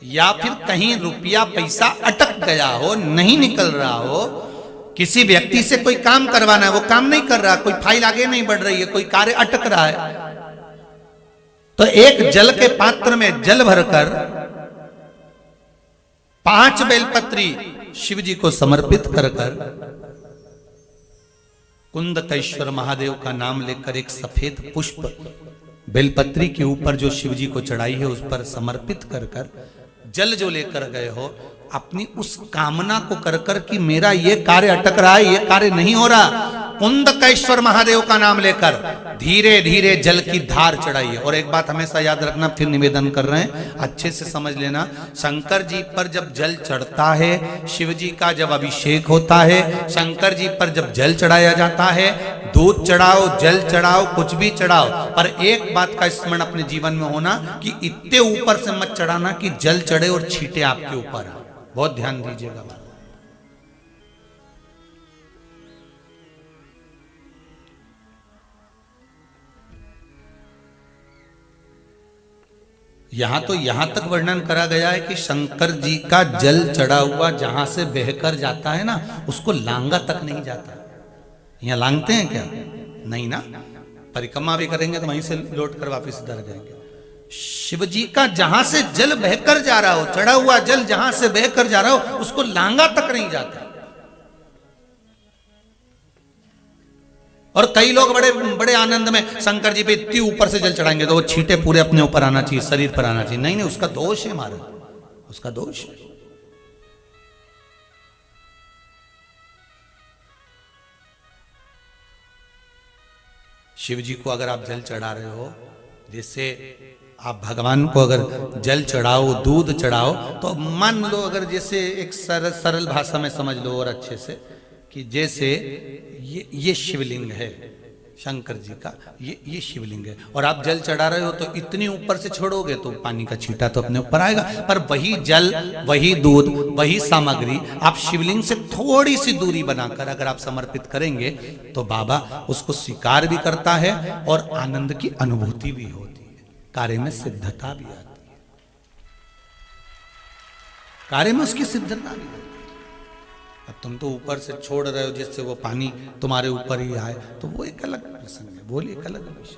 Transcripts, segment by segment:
या फिर कहीं रुपया पैसा अटक गया हो, नहीं निकल रहा हो, किसी व्यक्ति से कोई काम करवाना है, वो काम नहीं कर रहा, कोई फाइल आगे नहीं बढ़ रही है, कोई कार्य अटक रहा है, तो एक जल के पात्र में जल भरकर 5 बेलपत्री शिव जी को समर्पित कर कुंदकेश्वर महादेव का नाम लेकर एक सफेद पुष्प बेलपत्री के ऊपर जो शिव जी को चढ़ाई है उस पर समर्पित कर जल जो लेकर गए हो, अपनी उस कामना को कर कि मेरा ये कार्य अटक रहा है, ये कार्य नहीं हो रहा, कुंदकेश्वर महादेव का नाम लेकर धीरे धीरे जल की धार चढ़ाइए। और एक बात हमेशा याद रखना, फिर निवेदन कर रहे हैं, अच्छे से समझ लेना, शंकर जी पर जब जल चढ़ता है, शिव जी का जब अभिषेक होता है, शंकर जी पर जब जल चढ़ाया जाता है, दूध चढ़ाओ, जल चढ़ाओ, कुछ भी चढ़ाओ, पर एक बात का स्मरण अपने जीवन में होना कि इतने ऊपर से मत चढ़ाना कि जल चढ़े और छींटे आपके ऊपर। बहुत ध्यान दीजिएगा। यहां तक वर्णन करा गया है कि शंकर जी का जल चढ़ा हुआ जहां से बहकर जाता है ना, उसको लांगा तक नहीं जाता। यहां लांगते हैं क्या? नहीं ना, परिक्रमा भी करेंगे तो वहीं से लौट कर वापिस इधर जाएंगे। शिव जी का जहां से जल बहकर जा रहा हो, चढ़ा हुआ जल जहां से बहकर जा रहा हो, उसको लांगा तक नहीं जाता। और कई लोग बड़े बड़े आनंद में शंकर जी पे इतनी ऊपर से जल चढ़ाएंगे तो वो छींटे पूरे अपने ऊपर आना चाहिए, शरीर पर आना चाहिए। नहीं नहीं, उसका दोष है महाराज, उसका दोष है। शिव जी को अगर आप जल चढ़ा रहे हो, जैसे आप भगवान को अगर जल चढ़ाओ, दूध चढ़ाओ, तो मान लो अगर जैसे एक सरल भाषा में समझ लो और अच्छे से, कि जैसे ये शिवलिंग है शंकर जी का, ये शिवलिंग है, और आप जल चढ़ा रहे हो तो इतनी ऊपर से छोड़ोगे तो पानी का छींटा तो अपने ऊपर आएगा, पर वही जल, वही दूध, वही सामग्री आप शिवलिंग से थोड़ी सी दूरी बनाकर अगर आप समर्पित करेंगे तो बाबा उसको स्वीकार भी करता है और आनंद की अनुभूति भी होती है, कार्य में सिद्धता भी आती है, कार्य में उसकी सिद्धता भी होती है। अब तुम तो ऊपर से छोड़ रहे हो जिससे वो पानी तुम्हारे ऊपर ही आए, तो वो एक अलग प्रसंग है, बोलिए एक अलग विषय।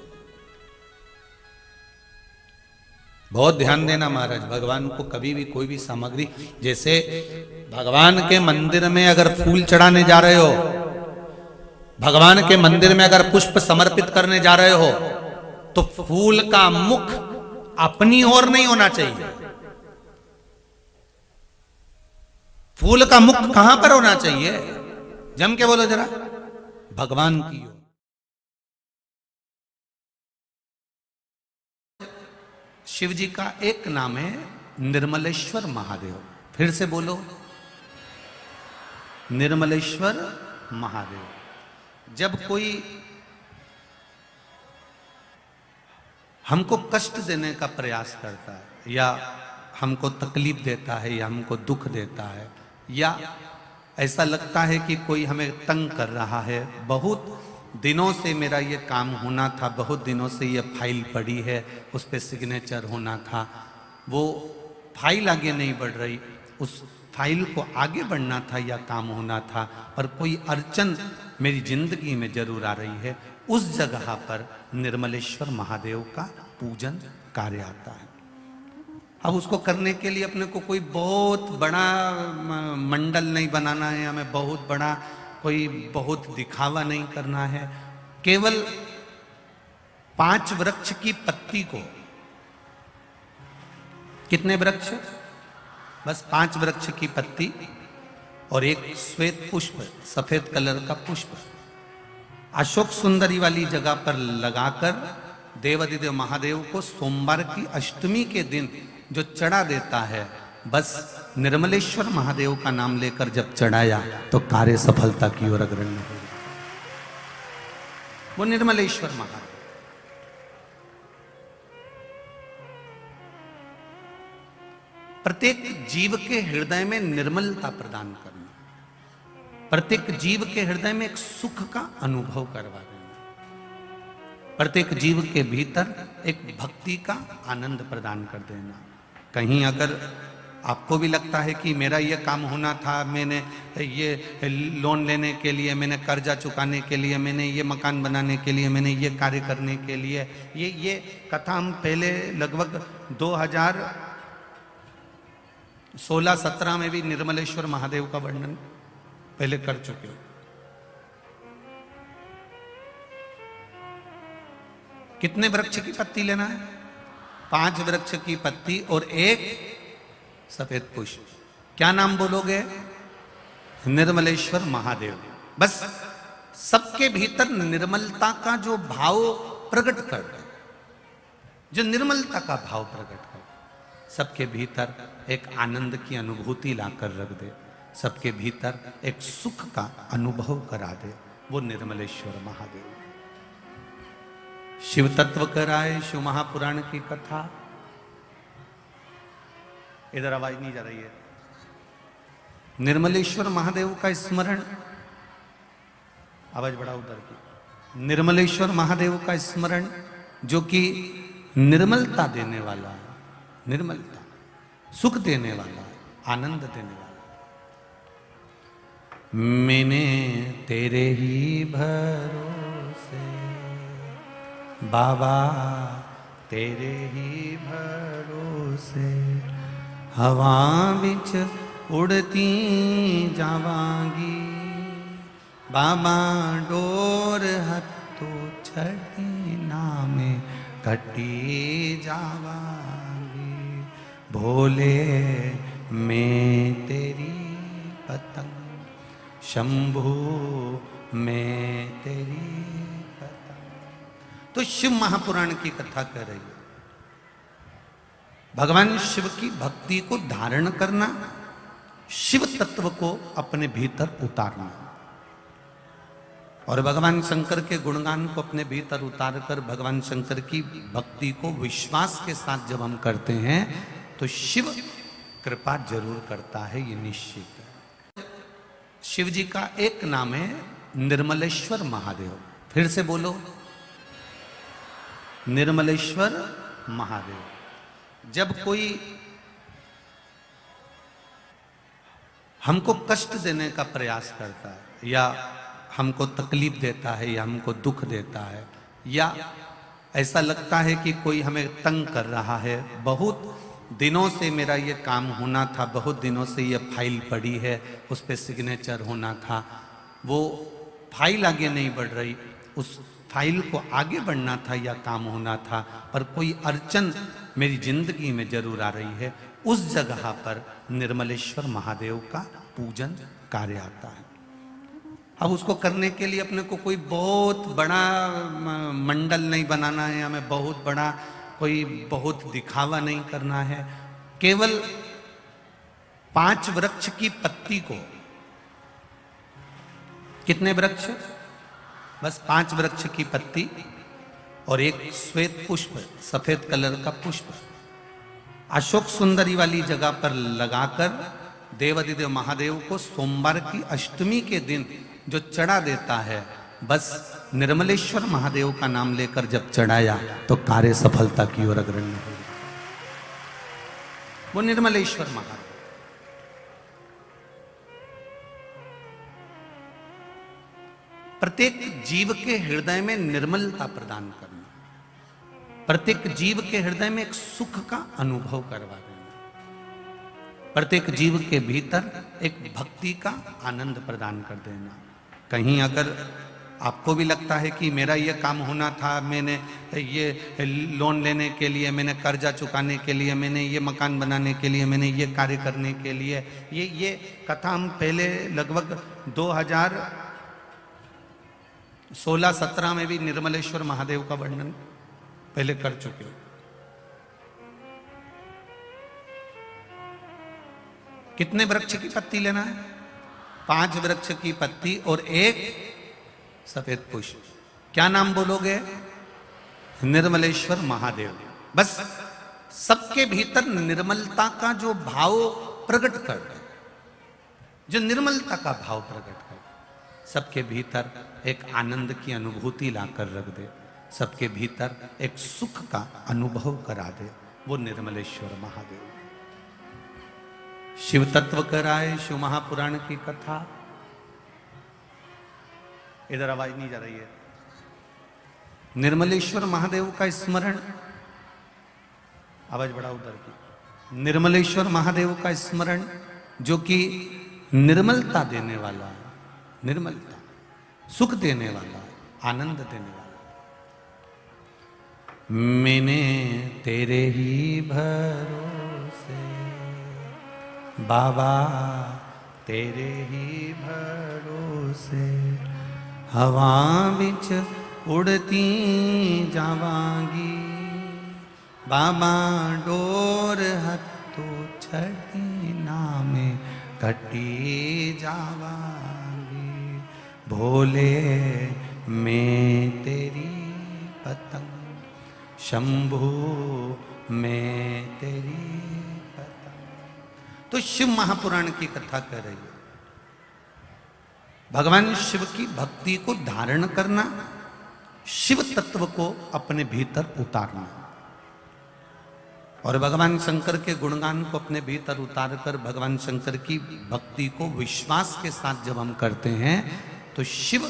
बहुत ध्यान देना महाराज, भगवान को कभी भी कोई भी सामग्री, जैसे भगवान के मंदिर में अगर फूल चढ़ाने जा रहे हो, भगवान के मंदिर में अगर पुष्प समर्पित करने जा रहे हो, तो फूल का मुख अपनी ओर नहीं होना चाहिए। फूल का मुख कहां पर होना चाहिए? जम के बोलो जरा, भगवान की ओर। शिव जी का एक नाम है निर्मलेश्वर महादेव, फिर से बोलो, निर्मलेश्वर महादेव। जब कोई हमको कष्ट देने का प्रयास करता है, या हमको तकलीफ देता है, या हमको दुख देता है, या ऐसा लगता है कि कोई हमें तंग कर रहा है, बहुत दिनों से मेरा ये काम होना था, बहुत दिनों से ये फाइल पड़ी है, उस पर सिग्नेचर होना था, वो फाइल आगे नहीं बढ़ रही, उस फाइल को आगे बढ़ना था या काम होना था, पर कोई अड़चन मेरी जिंदगी में जरूर आ रही है, उस जगह पर निर्मलेश्वर महादेव का पूजन कार्य आता है। अब उसको करने के लिए अपने को कोई बहुत बड़ा मंडल नहीं बनाना है, हमें बहुत बड़ा कोई बहुत दिखावा नहीं करना है, केवल 5 वृक्ष की पत्ती को, कितने वृक्ष? बस 5 वृक्ष की पत्ती और एक श्वेत पुष्प, सफेद कलर का पुष्प अशोक सुंदरी वाली जगह पर लगाकर देवाधिदेव महादेव को सोमवार की अष्टमी के दिन जो चढ़ा देता है, बस निर्मलेश्वर महादेव का नाम लेकर जब चढ़ाया तो कार्य सफलता की ओर अग्रणी हो। वो निर्मलेश्वर महादेव। प्रत्येक जीव के हृदय में निर्मलता प्रदान करना, प्रत्येक जीव के हृदय में एक सुख का अनुभव करवा देना, प्रत्येक जीव के भीतर एक भक्ति का आनंद प्रदान कर देना। कहीं अगर आपको भी लगता है कि मेरा ये काम होना था, मैंने ये लोन लेने के लिए, मैंने कर्जा चुकाने के लिए, मैंने ये मकान बनाने के लिए, मैंने ये कार्य करने के लिए, ये कथा हम पहले लगभग 2016-17 में भी निर्मलेश्वर महादेव का वर्णन पहले कर चुके हो। कितने वृक्ष की पत्ती लेना है? 5 वृक्ष की पत्ती और 1 सफेद पुष्प। क्या नाम बोलोगे? निर्मलेश्वर महादेव। बस सबके भीतर निर्मलता का जो भाव प्रकट कर दे, जो निर्मलता का भाव प्रकट कर, सबके भीतर एक आनंद की अनुभूति लाकर रख दे, सबके भीतर एक सुख का अनुभव करा दे, वो निर्मलेश्वर महादेव। शिव तत्व कराए शिव महापुराण की कथा। इधर आवाज नहीं जा रही है। निर्मलेश्वर महादेव का स्मरण, आवाज बढ़ा उधर की। निर्मलेश्वर महादेव का स्मरण जो कि निर्मलता देने वाला है, निर्मलता, सुख देने वाला है, आनंद देने वाला है। मैंने तेरे ही भरोसे बाबा, तेरे ही भरोसे हवा बिच उड़ती जावांगी, बाबा डोर हथो छड़ी नामे कटी जावांगी, भोले मैं तेरी पतंग, शंभू मैं तेरी पतंग। तो शिव महापुराण की कथा कर रही है। भगवान शिव की भक्ति को धारण करना, शिव तत्व को अपने भीतर उतारना, और भगवान शंकर के गुणगान को अपने भीतर उतारकर भगवान शंकर की भक्ति को विश्वास के साथ जब हम करते हैं तो शिव कृपा जरूर करता है, ये निश्चित है। शिव जी का एक नाम है निर्मलेश्वर महादेव। फिर से बोलो, निर्मलेश्वर महादेव। जब कोई हमको कष्ट देने का प्रयास करता है, या हमको तकलीफ देता है, या हमको दुख देता है, या ऐसा लगता है कि कोई हमें तंग कर रहा है, बहुत दिनों से मेरा ये काम होना था, बहुत दिनों से ये फाइल पड़ी है, उस पर सिग्नेचर होना था, वो फाइल आगे नहीं बढ़ रही, उस फाइल को आगे बढ़ना था या काम होना था, पर कोई अड़चन मेरी जिंदगी में जरूर आ रही है, उस जगह पर निर्मलेश्वर महादेव का पूजन कार्य आता है। अब उसको करने के लिए अपने को कोई बहुत बड़ा मंडल नहीं बनाना है, हमें बहुत बड़ा कोई बहुत दिखावा नहीं करना है। केवल 5 वृक्ष की पत्ती को, कितने वृक्ष? बस 5 वृक्ष की पत्ती और 1 श्वेत पुष्प, सफेद कलर का पुष्प अशोक सुंदरी वाली जगह पर लगाकर देवाधिदेव महादेव को सोमवार की अष्टमी के दिन जो चढ़ा देता है, बस निर्मलेश्वर महादेव का नाम लेकर जब चढ़ाया तो कार्य सफलता की ओर अग्रणी हो। वो निर्मलेश्वर महादेव। प्रत्येक जीव के हृदय में निर्मलता प्रदान करना, प्रत्येक जीव के हृदय में एक सुख का अनुभव करवा देना, प्रत्येक जीव के भीतर एक भक्ति का आनंद प्रदान कर देना। कहीं अगर आपको भी लगता है कि मेरा ये काम होना था, मैंने ये लोन लेने के लिए, मैंने कर्जा चुकाने के लिए, मैंने ये मकान बनाने के लिए, मैंने ये कार्य करने के लिए, ये कथा हम पहले लगभग 2016-17 में भी निर्मलेश्वर महादेव का वर्णन पहले कर चुके हो। कितने वृक्ष की पत्ती लेना है? 5 वृक्ष की पत्ती और 1 सफेद पुष्प। क्या नाम बोलोगे? निर्मलेश्वर महादेव। बस सबके भीतर निर्मलता का जो भाव प्रकट कर दे, जो निर्मलता का भाव प्रकट कर, सबके भीतर एक आनंद की अनुभूति लाकर रख दे, सबके भीतर एक सुख का अनुभव करा दे, वो निर्मलेश्वर महादेव। शिव तत्व कराए, शिव महापुराण की कथा। इधर आवाज नहीं जा रही है। निर्मलेश्वर महादेव का स्मरण, आवाज बढ़ा उधर की। निर्मलेश्वर महादेव का स्मरण जो कि निर्मलता देने वाला है, निर्मलता, सुख देने वाला, आनंद देने वाला। मैंने तेरे ही भरोसे बाबा, तेरे ही भरोसे हवा बिच उड़ती जावांगी। बाबा डोर हथों छड़ी नामे कटी जावांगी। भोले मैं तेरी पतंग, शंभू मैं तेरी पतंग। तो शिव महापुराण की कथा कर रही है। भगवान शिव की भक्ति को धारण करना, शिव तत्व को अपने भीतर उतारना, और भगवान शंकर के गुणगान को अपने भीतर उतारकर भगवान शंकर की भक्ति को विश्वास के साथ जब हम करते हैं तो शिव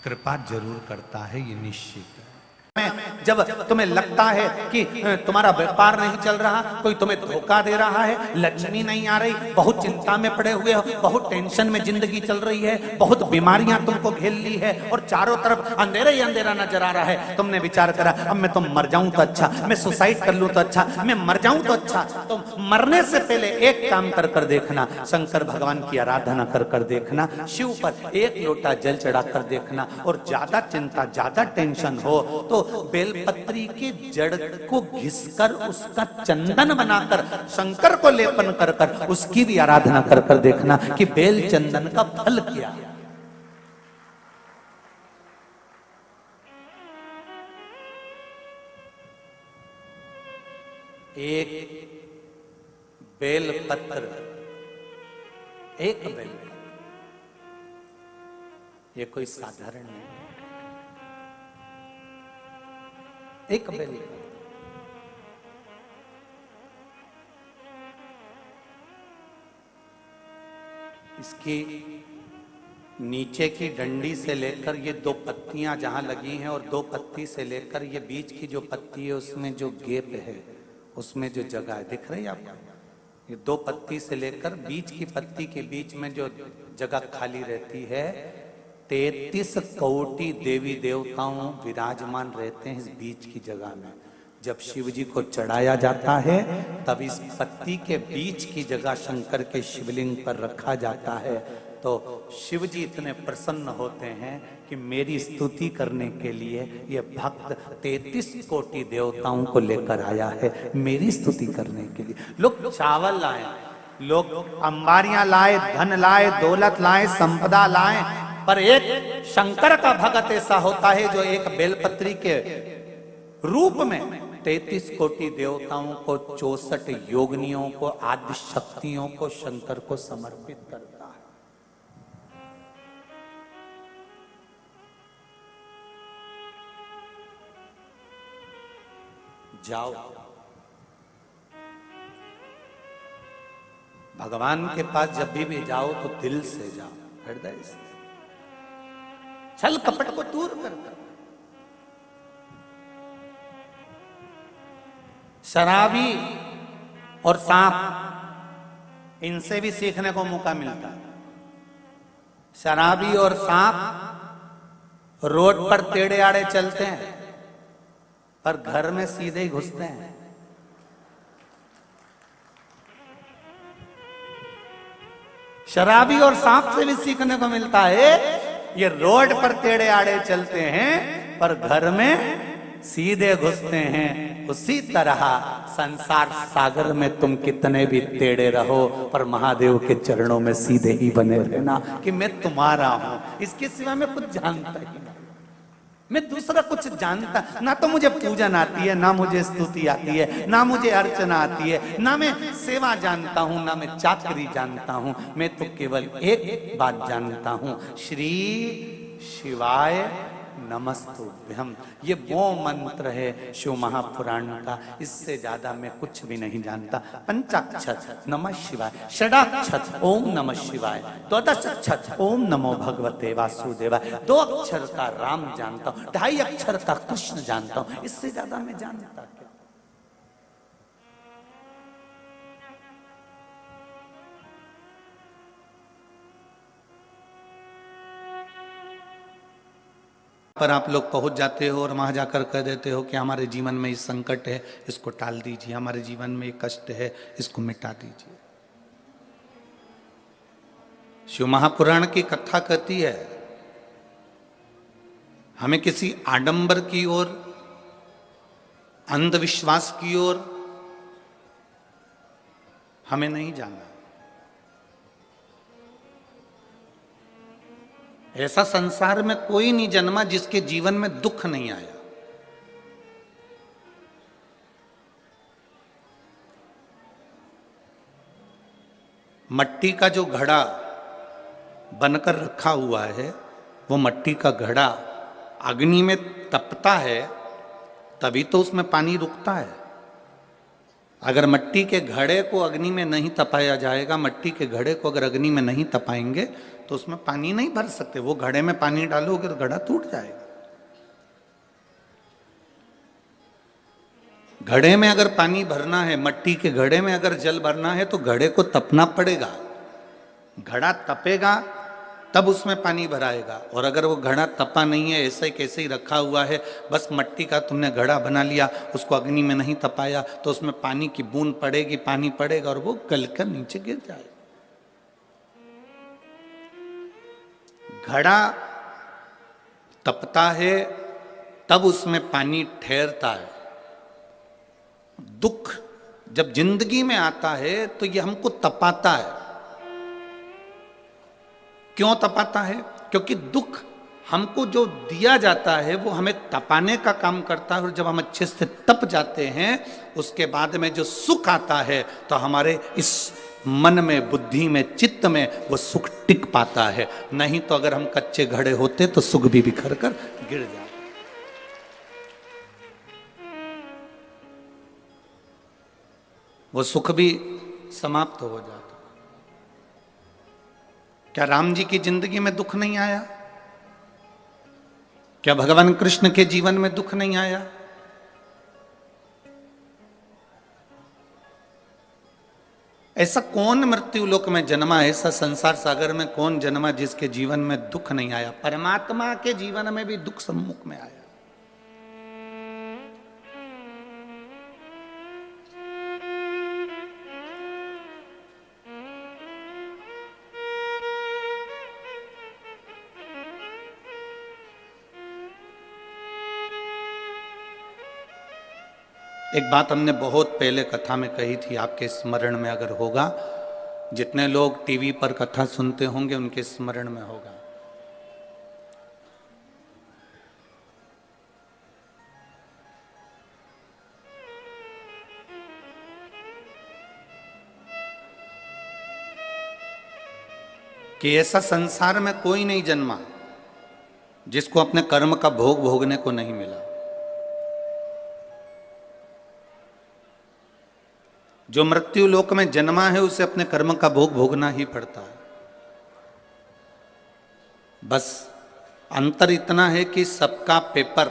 कृपा जरूर करता है, ये निश्चित है। जब तुम्हें लगता है कि तुम्हारा व्यापार नहीं चल रहा, कोई तुम्हें धोखा दे रहा है, लक्ष्मी नहीं आ रही, बहुत चिंता में पड़े हुए हो, बहुत टेंशन में जिंदगी चल रही है, बहुत बीमारियां तुमको घेर ली है और चारों तरफ अंधेरा ही अंधेरा नजर आ रहा है। तुमने विचार करा अब मैं तो मर जाऊं तो अच्छा, मैं सुसाइड कर लूं तो अच्छा, मैं मर जाऊं तो अच्छा। तो मरने से पहले एक काम कर देखना, शंकर भगवान की आराधना कर देखना, शिव पर एक लोटा जल चढ़ा कर देखना। और ज्यादा चिंता, ज्यादा टेंशन हो तो बेलपत्री के जड़ को घिसकर उसका चंदन बनाकर शंकर को लेपन कर उसकी भी आराधना कर देखना कि बेल चंदन का फल क्या। एक बेलपत्र, एक बेल, ये कोई साधारण नहीं, एक बेल। इसकी नीचे की डंडी से लेकर ये दो पत्तियां जहां लगी हैं और दो पत्ती से लेकर ये बीच की जो पत्ती है उसमें जो गैप है, उसमें जो जगह है, दिख रही है आपको? ये दो पत्ती से लेकर बीच की पत्ती के बीच में जो जगह खाली रहती है, 33 कोटि देवी देवताओं विराजमान रहते हैं इस बीच की जगह में। जब शिव जी को चढ़ाया जाता है तब इस पत्ती के बीच की जगह शंकर के शिवलिंग पर रखा जाता है। तो शिव जी इतने प्रसन्न होते हैं कि मेरी स्तुति करने के लिए ये भक्त 33 कोटि देवताओं को लेकर आया है, मेरी स्तुति करने के लिए। लोग चावल लाए, लोग अंबारियां लाए, धन लाए, दौलत लाए, संपदा लाए, पर एक शंकर का भगत ऐसा होता है जो एक बेलपत्री के रूप में 33 कोटि देवताओं को, 64 योगिनियों को, आदि शक्तियों को शंकर को समर्पित करता है। जाओ भगवान के पास जब भी जाओ तो दिल से जाओ, हृदय से, छल कपट को दूर कर। शराबी और सांप, इनसे भी सीखने को मौका मिलता है। शराबी और सांप रोड पर टेढ़े आड़े चलते हैं पर घर में सीधे ही घुसते हैं। शराबी और सांप से भी सीखने को मिलता है, ये रोड पर टेढ़े आड़े चलते हैं पर घर में सीधे घुसते हैं। उसी तरह संसार सागर में तुम कितने भी टेढ़े रहो पर महादेव के चरणों में सीधे ही बने रहना कि मैं तुम्हारा हूं, इसके सिवा मैं कुछ जानता ही नहीं, मैं दूसरा कुछ जानता ना। तो मुझे पूजन आती है, ना मुझे स्तुति आती है, ना मुझे अर्चना आती है, ना मैं सेवा जानता हूं, ना मैं चाकरी जानता हूं। मैं तो केवल एक बात जानता हूं, श्री शिवाय नमस्तुभ्यम। ये वो मंत्र है शिव महापुराण का, इससे ज्यादा मैं कुछ भी नहीं जानता। पंचाक्षर नमः शिवाय, षडाक्षर ओम नमः शिवाय, द्वादश अक्षर ओम नमो भगवते वासुदेवाय, 2 अक्षर का राम जानता हूँ, 2.5 अक्षर का कृष्ण जानता हूँ, इससे ज्यादा मैं जानता क्या। पर आप लोग पहुंच जाते हो और वहां जाकर कह देते हो कि हमारे जीवन में इस संकट है, इसको टाल दीजिए, हमारे जीवन में ये कष्ट है, इसको मिटा दीजिए। शिव महापुराण की कथा कहती है हमें किसी आडंबर की ओर, अंधविश्वास की ओर हमें नहीं जाना। ऐसा संसार में कोई नहीं जन्मा जिसके जीवन में दुख नहीं आया। मट्टी का जो घड़ा बनकर रखा हुआ है, वो मट्टी का घड़ा अग्नि में तपता है तभी तो उसमें पानी रुकता है। अगर मट्टी के घड़े को अग्नि में नहीं तपाया जाएगा, मट्टी के घड़े को अगर अग्नि में नहीं तपाएंगे तो उसमें पानी नहीं भर सकते। वो घड़े में पानी डालोगे तो घड़ा टूट जाएगा। घड़े में अगर पानी भरना है, मट्टी के घड़े में अगर जल भरना है तो घड़े को तपना पड़ेगा। घड़ा तपेगा तब उसमें पानी भराएगा। और अगर वो घड़ा तपा नहीं है, ऐसे कैसे ही रखा हुआ है, बस मट्टी का तुमने घड़ा बना लिया, उसको अग्नि में नहीं तपाया, तो उसमें पानी की बूंद पड़ेगी, पानी पड़ेगा और वो गलकर नीचे गिर जाएगा। घड़ा तपता है तब उसमें पानी ठहरता है। दुख जब जिंदगी में आता है तो ये हमको तपाता है। क्यों तपाता है? क्योंकि दुख हमको जो दिया जाता है वो हमें तपाने का काम करता है। और जब हम अच्छे से तप जाते हैं उसके बाद में जो सुख आता है तो हमारे इस मन में, बुद्धि में, चित्त में वो सुख टिक पाता है। नहीं तो अगर हम कच्चे घड़े होते तो सुख भी बिखर कर गिर जाते। वो सुख भी समाप्त हो जाता। क्या राम जी की जिंदगी में दुख नहीं आया? क्या भगवान कृष्ण के जीवन में दुख नहीं आया? ऐसा कौन मृत्यु लोक में जन्मा, ऐसा संसार सागर में कौन जन्मा जिसके जीवन में दुख नहीं आया? परमात्मा के जीवन में भी दुख सम्मुख में आया। एक बात हमने बहुत पहले कथा में कही थी, आपके स्मरण में अगर होगा, जितने लोग टीवी पर कथा सुनते होंगे उनके स्मरण में होगा। कि ऐसा संसार में कोई नहीं जन्मा जिसको अपने कर्म का भोग भोगने को नहीं मिला। जो मृत्यु लोक में जन्मा है उसे अपने कर्म का भोग भोगना ही पड़ता है। बस अंतर इतना है कि सबका पेपर,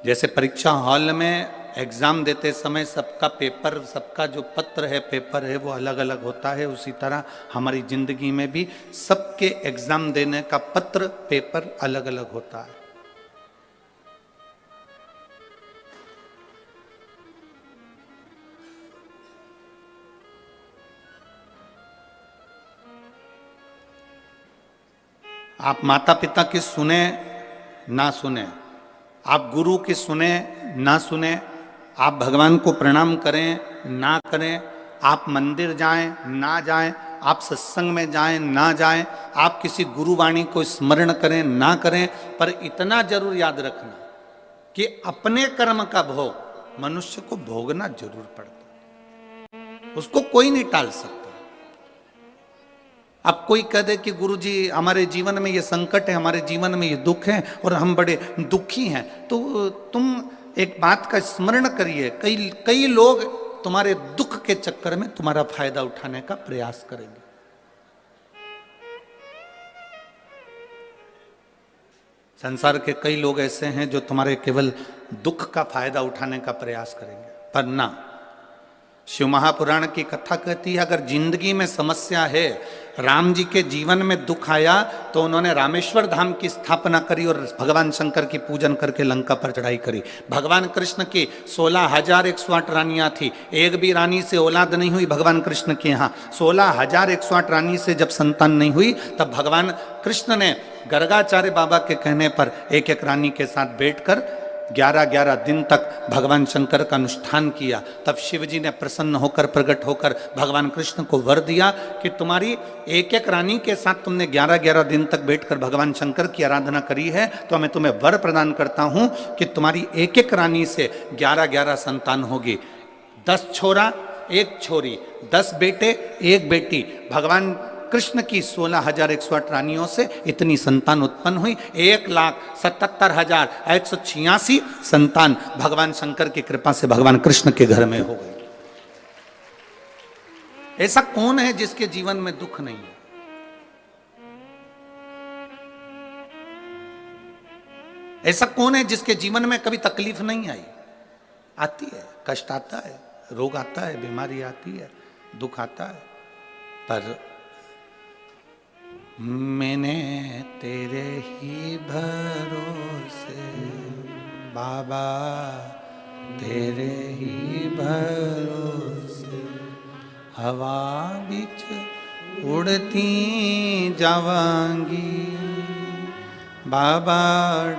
जैसे परीक्षा हॉल में एग्जाम देते समय सबका पेपर, सबका जो पत्र है, पेपर है, वो अलग अलग होता है, उसी तरह हमारी जिंदगी में भी सबके एग्जाम देने का पत्र, पेपर अलग अलग होता है। आप माता पिता की सुने ना सुने, आप गुरु की सुने ना सुने, आप भगवान को प्रणाम करें ना करें, आप मंदिर जाएं ना जाएं, आप सत्संग में जाएं ना जाएं, आप किसी गुरुवाणी को स्मरण करें ना करें, पर इतना जरूर याद रखना कि अपने कर्म का भोग मनुष्य को भोगना जरूर पड़ता है। उसको कोई नहीं टाल सकता। अब कोई कह दे कि गुरुजी हमारे जीवन में ये संकट है, हमारे जीवन में ये दुख है और हम बड़े दुखी हैं, तो तुम एक बात का स्मरण करिए, कई कई लोग तुम्हारे दुख के चक्कर में तुम्हारा फायदा उठाने का प्रयास करेंगे। संसार के कई लोग ऐसे हैं जो तुम्हारे केवल दुख का फायदा उठाने का प्रयास करेंगे, पर ना, शिव महापुराण की कथा कहती है अगर जिंदगी में समस्या है, राम जी के जीवन में दुख आया तो उन्होंने रामेश्वर धाम की स्थापना करी और भगवान शंकर की पूजन करके लंका पर चढ़ाई करी। भगवान कृष्ण की 16,108 रानियां थी, एक भी रानी से औलाद नहीं हुई भगवान कृष्ण के यहाँ। 16,108 रानी से जब संतान नहीं हुई तब भगवान कृष्ण ने गर्गाचार्य बाबा के कहने पर एक एक रानी के साथ बैठकर 11-11 दिन तक भगवान शंकर का अनुष्ठान किया। तब शिव जी ने प्रसन्न होकर, प्रकट होकर भगवान कृष्ण को वर दिया कि तुम्हारी एक एक रानी के साथ तुमने 11-11 दिन तक बैठकर भगवान शंकर की आराधना करी है, तो मैं तुम्हें वर प्रदान करता हूं कि तुम्हारी एक एक रानी से 11-11 संतान होगी। 10 छोरा 1 छोरी, 10 बेटे 1 बेटी। भगवान कृष्ण की 16,108 रानियों से इतनी संतान उत्पन्न हुई। 1,77,186 संतान भगवान शंकर की कृपा से भगवान कृष्ण के घर में हो गई। ऐसा कौन है जिसके जीवन में दुख नहीं है? ऐसा कौन है जिसके जीवन में कभी तकलीफ नहीं आई? आती है, कष्ट आता है, रोग आता है, बीमारी आती है, दुख आता है, पर मैंने तेरे ही भरोसे बाबा, तेरे ही भरोसे हवा बिच उड़ती जावांगी, बाबा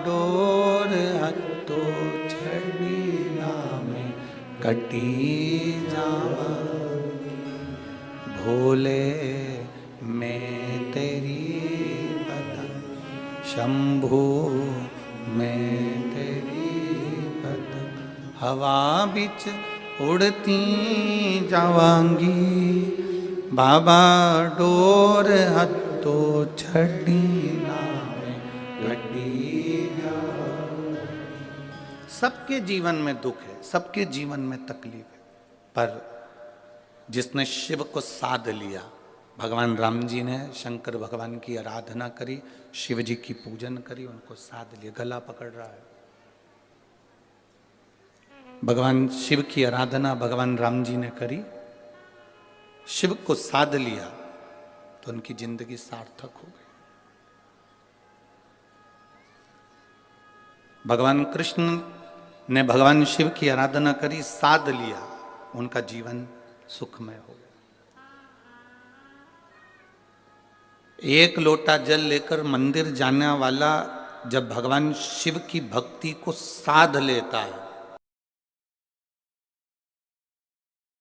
डोर हथो छड़ी में कटी जावांगी, भोले मैं तेरी बदन, शंभू मैं तेरी बदन, हवा बिच उड़ती जावांगी, बाबा डोर हथो छड़ी में कटी जावांगी। सबके जीवन में दुख है, सबके जीवन में तकलीफ है, पर जिसने शिव को साध लिया, भगवान राम जी ने शंकर भगवान की आराधना करी, शिव जी की पूजन करी, उनको साध लिया, गला पकड़ रहा है। भगवान शिव की आराधना भगवान राम जी ने करी, शिव को साध लिया, तो उनकी जिंदगी सार्थक हो गई। भगवान कृष्ण ने भगवान शिव की आराधना करी, साध लिया, उनका जीवन सुखमय हो गया। एक लोटा जल लेकर मंदिर जाने वाला जब भगवान शिव की भक्ति को साध लेता है